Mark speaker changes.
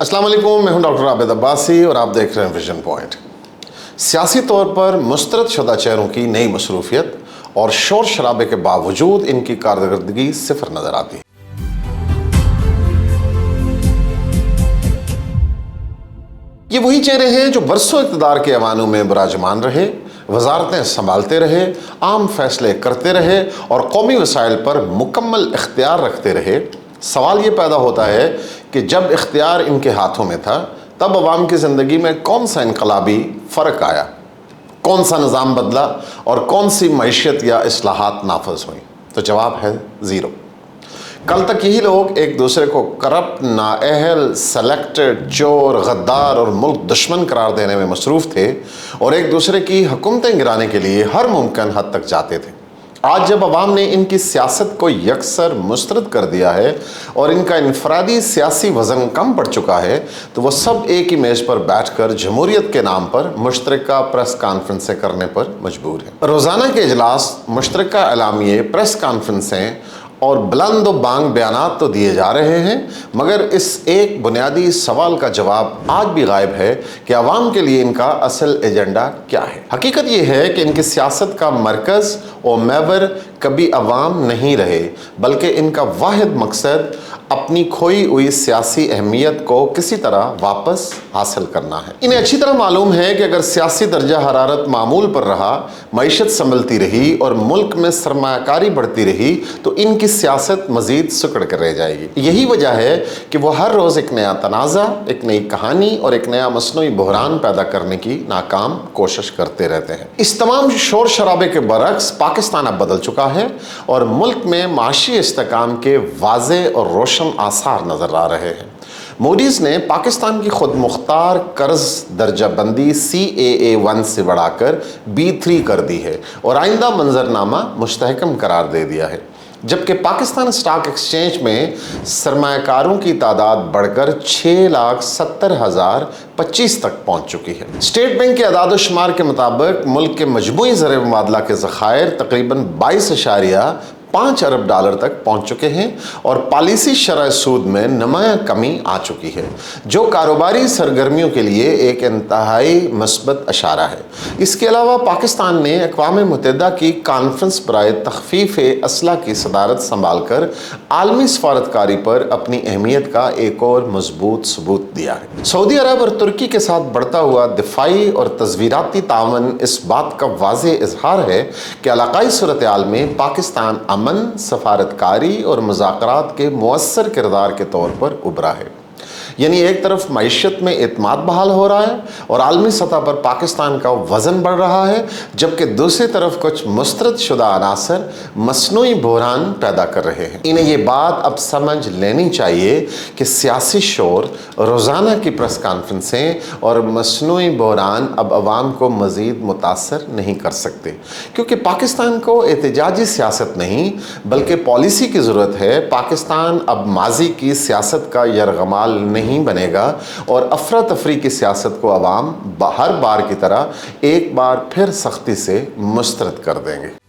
Speaker 1: अस्सलाम वालेकुम, मैं हूं डॉक्टर आबिद अब्बासी और आप देख रहे हैं विजन पॉइंट। सियासी तौर पर मुस्तरद शुदा चेहरों की नई मसरूफियत और शोर शराबे के बावजूद इनकी कारकर्दगी सिफर नजर आती है। ये वही चेहरे हैं जो बरसों इक़्तिदार के ऐवानों में बराजमान रहे, वजारतें संभालते रहे, आम फैसले करते रहे और कौमी वसाइल पर मुकम्मल इख्तियार रखते रहे। सवाल ये पैदा होता है कि जब इख्तियार इनके हाथों में था तब अवाम की ज़िंदगी में कौन सा इनकलाबी फ़र्क आया, कौन सा निज़ाम बदला और कौन सी मईशत या इस्लाहात नाफज हुई? तो जवाब है ज़ीरो। कल तक यही लोग एक दूसरे को करप्ट, नाअहल, सेलेक्टेड, चोर, गद्दार और मुल्क दुश्मन करार देने में मसरूफ़ थे और एक दूसरे की हुकूमतें गिराने के लिए हर मुमकिन हद तक जाते थे। आज जब अवाम ने इनकी सियासत को यकसर मुस्तरद कर दिया है और इनका इनफरादी सियासी वज़न कम पड़ चुका है, तो वो सब एक ही मेज़ पर बैठकर जमहूरियत के नाम पर मुश्तरका प्रेस कॉन्फ्रेंसें करने पर मजबूर हैं। रोज़ाना के इजलास, मुश्तरका एलामिये, प्रेस कॉन्फ्रेंसें और बुलंद व बांग बयानात तो दिए जा रहे हैं, मगर इस एक बुनियादी सवाल का जवाब आज भी गायब है कि अवाम के लिए इनका असल एजेंडा क्या है। हकीकत यह है कि इनकी सियासत का मरकज़ और महवर कभी अवाम नहीं रहे, बल्कि इनका वाहिद मकसद अपनी खोई हुई सियासी अहमियत को किसी तरह वापस हासिल करना है। इन्हें अच्छी तरह मालूम है कि अगर सियासी दर्जा हरारत मामूल पर रहा, मईशत संभलती रही और मुल्क में सरमायाकारी बढ़ती रही, तो इनकी सियासत मजीद सिकुड़ कर रह जाएगी। यही वजह है कि वो हर रोज़ एक नया तनाज़ा, एक नई कहानी और एक नया मसनूई बहरान पैदा करने की नाकाम कोशिश करते रहते हैं। इस तमाम शोर शराबे के बरक्स पाकिस्तान अब बदल चुका है और मुल्क में माशी इस्तेकाम के वाज़े और रोशन आसार नजर आ रहे हैं। मूडीज़ ने पाकिस्तान की खुद मुख्तार कर्ज दर्जा बंदी CAA1 से बढ़ाकर B3 कर दी है और आइंदा मंजरनामा मुस्तहकम करार दे दिया है, जबकि पाकिस्तान स्टॉक एक्सचेंज में सरमायाकारों की तादाद बढ़कर 6,70,025 तक पहुंच चुकी है। स्टेट बैंक के अदाद-ओ-शुमार के मुताबिक मुल्क के मजमूई ज़र मुबादला के ज़खायर तकरीबन 22.5 अरब डॉलर तक पहुंच चुके हैं और पॉलिसी शरह सूद में नुमायां कमी आ चुकी है, जो कारोबारी सरगर्मियों के लिए एक इंतहाई मस्बत इशारा है। इसके अलावा पाकिस्तान ने अक़वाम मुत्तहिदा की कॉन्फ्रेंस बराए तख़फ़ीफ़ असला की सदारत संभाल कर आलमी सफारतकारी पर अपनी अहमियत का एक और मजबूत सबूत दिया है। सऊदी अरब और तुर्की के साथ बढ़ता हुआ दिफाई और तज़वीराती तावन इस बात का वाज़ेह इज़हार है कि इलाक़ाई सूरत-ए-हाल में पाकिस्तान अमन, सफारतकारी और मुज़ाकरात के मुअस्सर किरदार के तौर पर उभरा है। यानी एक तरफ मईशत में एतमाद बहाल हो रहा है और आलमी सतह पर पाकिस्तान का वज़न बढ़ रहा है, जबकि दूसरी तरफ कुछ मुस्तरद शुदा अनासर मसनूई बहरान पैदा कर रहे हैं। इन्हें ये बात अब समझ लेनी चाहिए कि सियासी शोर, रोज़ाना की प्रेस कॉन्फ्रेंसें और मसनूई बहरान अब अवाम को मज़ीद मुतासर नहीं कर सकते, क्योंकि पाकिस्तान को एहतजाजी सियासत नहीं बल्कि पॉलिसी की ज़रूरत है। पाकिस्तान अब माजी की सियासत का यरगमाल नहीं बनेगा और अफरा तफरी की सियासत को अवाम हर बार की तरह एक बार फिर सख्ती से मुस्तरद कर देंगे।